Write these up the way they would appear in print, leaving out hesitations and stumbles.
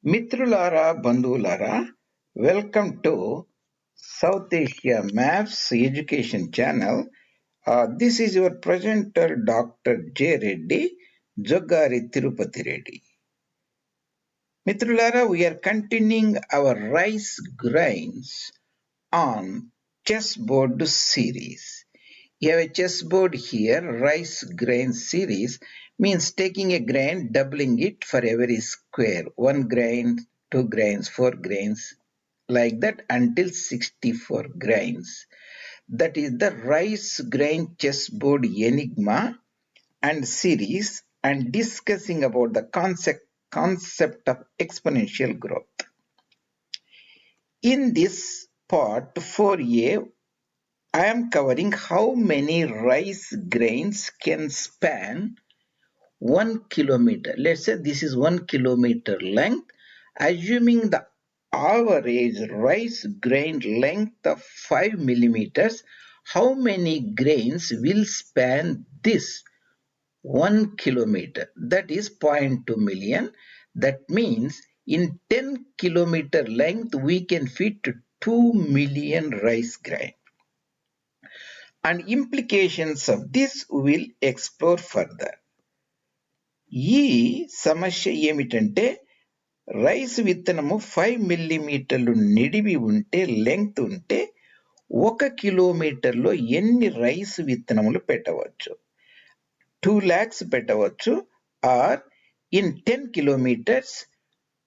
Mitrulara Bandhulara, welcome to South Asia Maps Education Channel. This is your presenter Dr. J. Reddy, Jogari Tirupati Reddy. Mitrulara, we are continuing our rice grains on chessboard series. You have a chessboard here, rice grain series means taking a grain, doubling it for every square. 1 grain, 2 grains, 4 grains, like that until 64 grains. That is the rice grain chessboard enigma and series and discussing about the concept of exponential growth. In this part 4a, I am covering how many rice grains can span 1 kilometer. Let's say this is 1 kilometer length. Assuming the average rice grain length of 5 millimeters, how many grains will span this 1 kilometer? That is 0.2 million. That means in 10 kilometer length, we can fit 2 million rice grain. And implications of this will explore further. ఈ సమస్య ఏమిటంటే rice విత్తనము 5 మిల్లీమీటర్లు నిడివి ఉంటే length ఉంటే 1 కిలోమీటర్లో ఎన్ని rice విత్తనములు పెట్టవచ్చు? 2 lakhs పెట్టవచ్చు ఆర్ ఇన్ 10 kilometers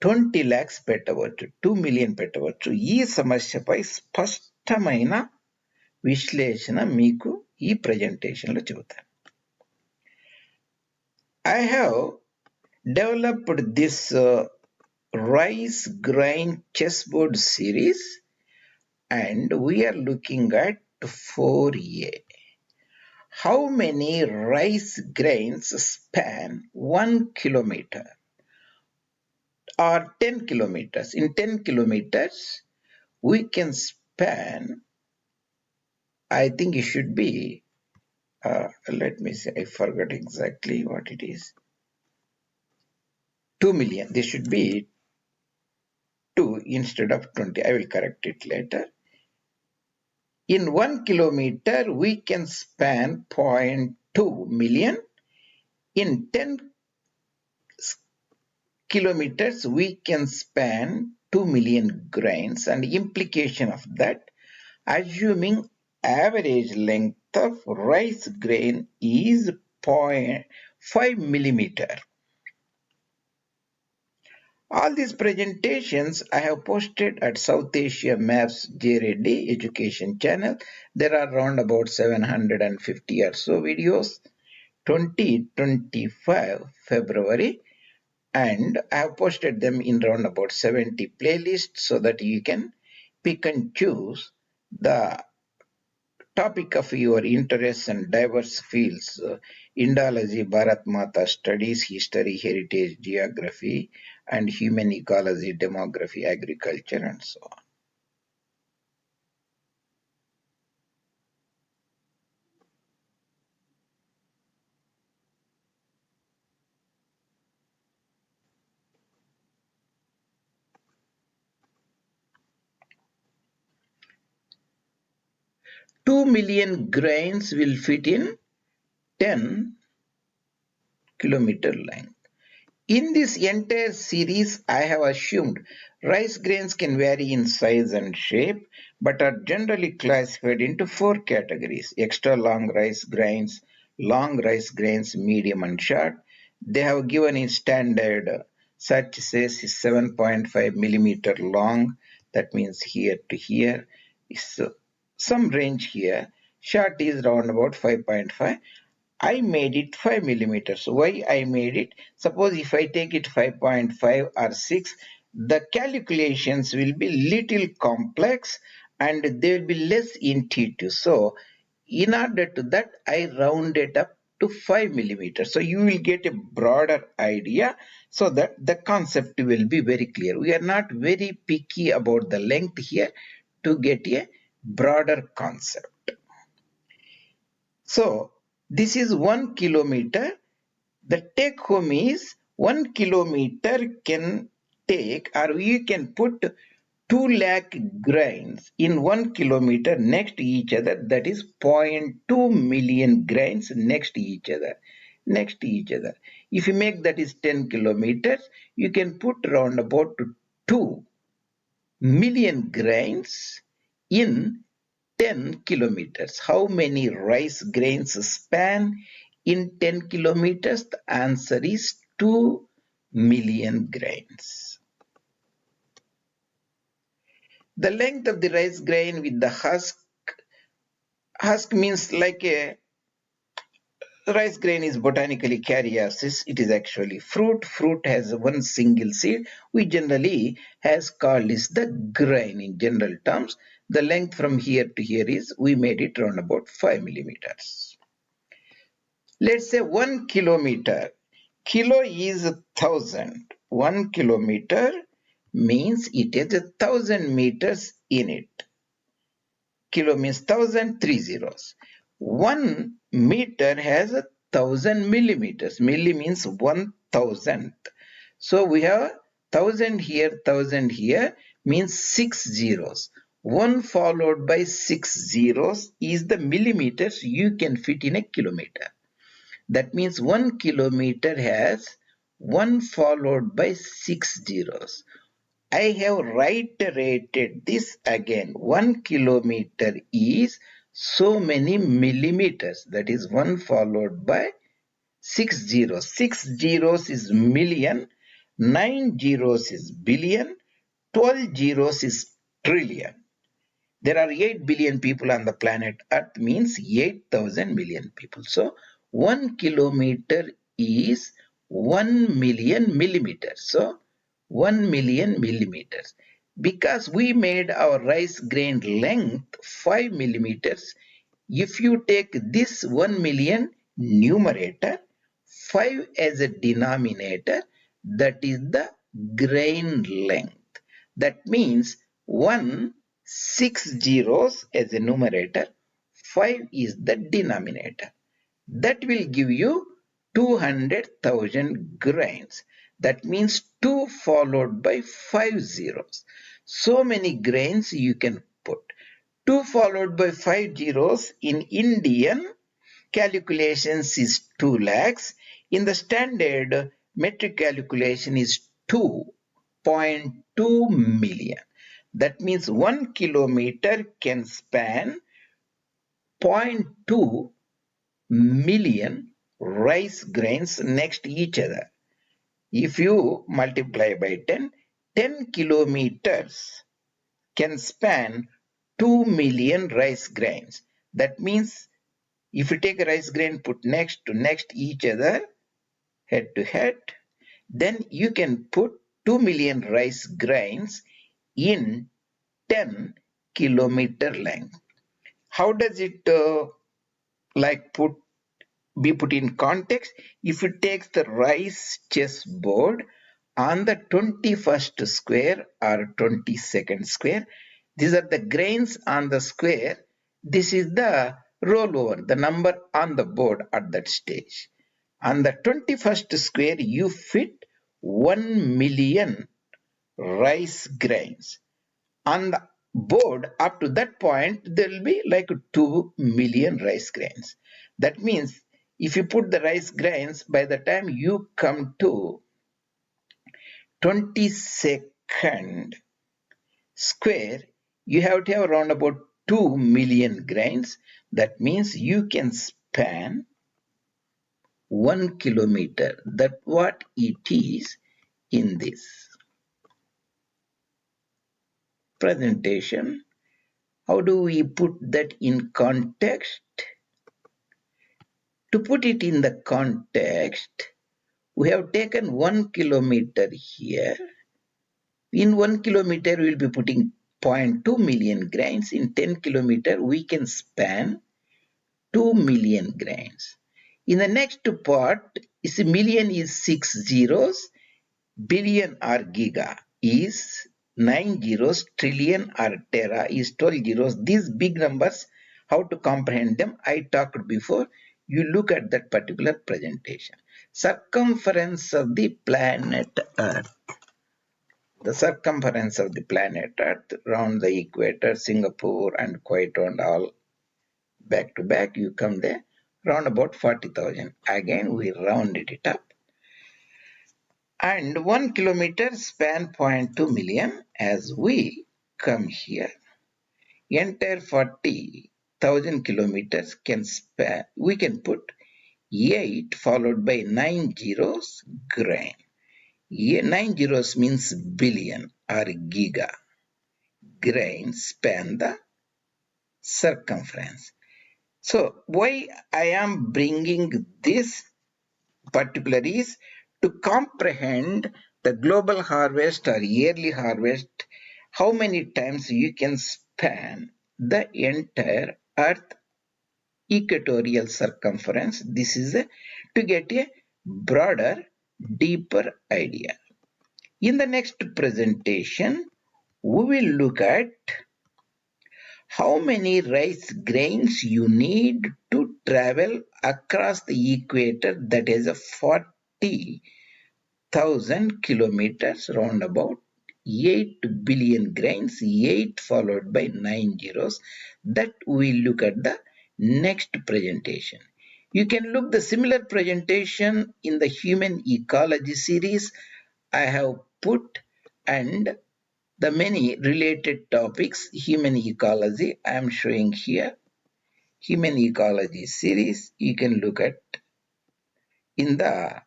20 lakhs పెట్టవచ్చు, 2 million పెట్టవచ్చు. ఈ సమస్యపై స్పష్టమైన విశ్లేషణ మీకు ఈ ప్రెజెంటేషన్లో చెబుతాను. I have developed this rice grain chessboard series and we are looking at 4a. How many rice grains span 1 kilometer or 10 kilometers? In 10 kilometers, we can span, I think it should be, let me see, I forgot exactly what it is. 2 million. This should be 2 instead of 20. I will correct it later. In 1 kilometer, we can span 0.2 million. In 10 kilometers, we can span 2 million grains. And the implication of that, assuming average length of rice grain is 0.5 millimeter. All these presentations I have posted at South Asia Maps J. Reddy Education Channel. There are around about 750 or so videos, 2025 February, and I have posted them in around about 70 playlists so that you can pick and choose the topic of your interest and diverse fields, Indology, Bharat Mata studies, history, heritage, geography, and human ecology, demography, agriculture, and so on. Two million grains will fit in 10 kilometer length. In this entire series, I have assumed rice grains can vary in size and shape, but are generally classified into 4 categories: extra long rice grains, long rice grains, medium and short. They have given in standard, such says 7.5 millimeter long, that means here to here, is some range here. Short is around about 5.5. I made it 5 millimeters. Why I made it? Suppose if I take it 5.5 or 6, the calculations will be little complex and they will be less intuitive. So in order to that, I round it up to 5 millimeters. So you will get a broader idea so that the concept will be very clear. We are not very picky about the length here to get a broader concept. So this is 1 kilometer. The take home is 1 kilometer can take, or you can put 2 lakh grains in 1 kilometer next to each other, that is 0.2 million grains next to each other. Next to each other. If you make that is 10 kilometers, you can put round about 2 million grains in 10 kilometers. How many rice grains span in 10 kilometers? The answer is 2 million grains. The length of the rice grain with the husk means like a rice grain is botanically Caryopsis. It is actually fruit. Fruit has one single seed. We generally has called this the grain in general terms. The length from here to here is, we made it around about 5 millimeters. Let's say 1 kilometer. Kilo is 1,000. 1 kilometer means it has 1,000 meters in it. Kilo means 1,000, 3 zeros. 1 meter has 1,000 millimeters. Milli means 1,000th. So we have 1,000 here, 1,000 here, means 6 zeros. 1 followed by 6 zeros is the millimeters you can fit in a kilometer. That means 1 kilometer has 1 followed by 6 zeros. I have reiterated this again. 1 kilometer is so many millimeters. That is 1 followed by 6 zeros. 6 zeros is million. 9 zeros is billion. 12 zeros is trillion. There are 8 billion people on the planet Earth, means 8,000 million people. So 1 kilometer is 1 million millimeters. So 1 million millimeters. Because we made our rice grain length 5 millimeters, if you take this 1 million numerator, 5 as a denominator, that is the grain length. That means 1, 6 zeros as a numerator, 5 is the denominator. That will give you 200,000 grains. That means 2 followed by 5 zeros. So many grains you can put. 2 followed by 5 zeros in Indian calculations is 2 lakhs. In the standard metric calculation is 2.2 million. That means 1 kilometer can span 0.2 million rice grains next to each other. If you multiply by 10, 10 kilometers can span 2 million rice grains. That means if you take a rice grain, put next to next each other, head to head, then you can put 2 million rice grains in 10 kilometer length. How does it be put in context? If you take the rice chessboard on the 21st square or 22nd square, these are the grains on the square. This is the rollover, the number on the board at that stage. On the 21st square, you fit 1 million rice grains. On the board, up to that point, there will be like 2 million rice grains. That means if you put the rice grains, by the time you come to 22nd square, you have to have around about 2 million grains. That means you can span 1 kilometer. That's what it is in this presentation. How do we put that in context? To put it in the context, we have taken 1 kilometer here. In 1 kilometer, we will be putting 0.2 million grains. In 10 kilometer, we can span 2 million grains. In the next part, is million is 6 zeros, billion or giga is 9 zeros, trillion or tera is 12 zeros. These big numbers, how to comprehend them, I talked before. You look at that particular presentation. Circumference of the planet Earth. the circumference of the planet Earth around the equator, Singapore and Equator and all back to back, you come there, round about 40,000. Again, we rounded it up. And 1 kilometer span 0.2 million. As we come here, entire 40,000 kilometers can span, we can put 8 followed by 9 zeros grain. 9 zeros means billion or giga. Grain span the circumference. So why I am bringing this particular is to comprehend the global harvest or yearly harvest, how many times you can span the entire Earth equatorial circumference. This is to get a broader, deeper idea. In the next presentation, we will look at how many rice grains you need to travel across the equator, that is a 40,000 kilometers, round about 8 billion grains, 8 followed by 9 zeros. That we look at the next presentation. You can look the similar presentation in the human ecology series I have put, and the many related topics, human ecology, I am showing here. Human ecology series you can look at in our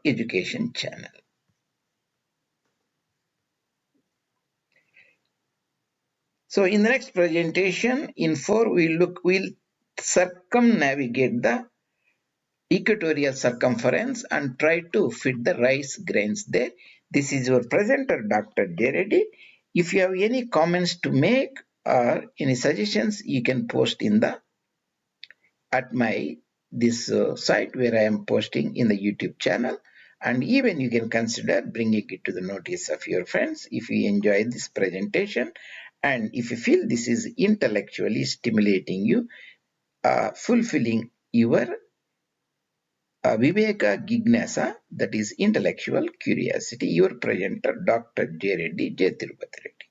education channel. So in the next presentation, in 4, we'll circumnavigate the equatorial circumference and try to fit the rice grains there. This is your presenter, Dr. J. Reddy. If you have any comments to make or any suggestions, you can post in the at my this site where I am posting in the YouTube channel, and even you can consider bringing it to the notice of your friends if you enjoy this presentation and if you feel this is intellectually stimulating you, fulfilling your Viveka Gignasa, that is intellectual curiosity. Your presenter, Dr. J. Reddy, J. Tirupati Reddy.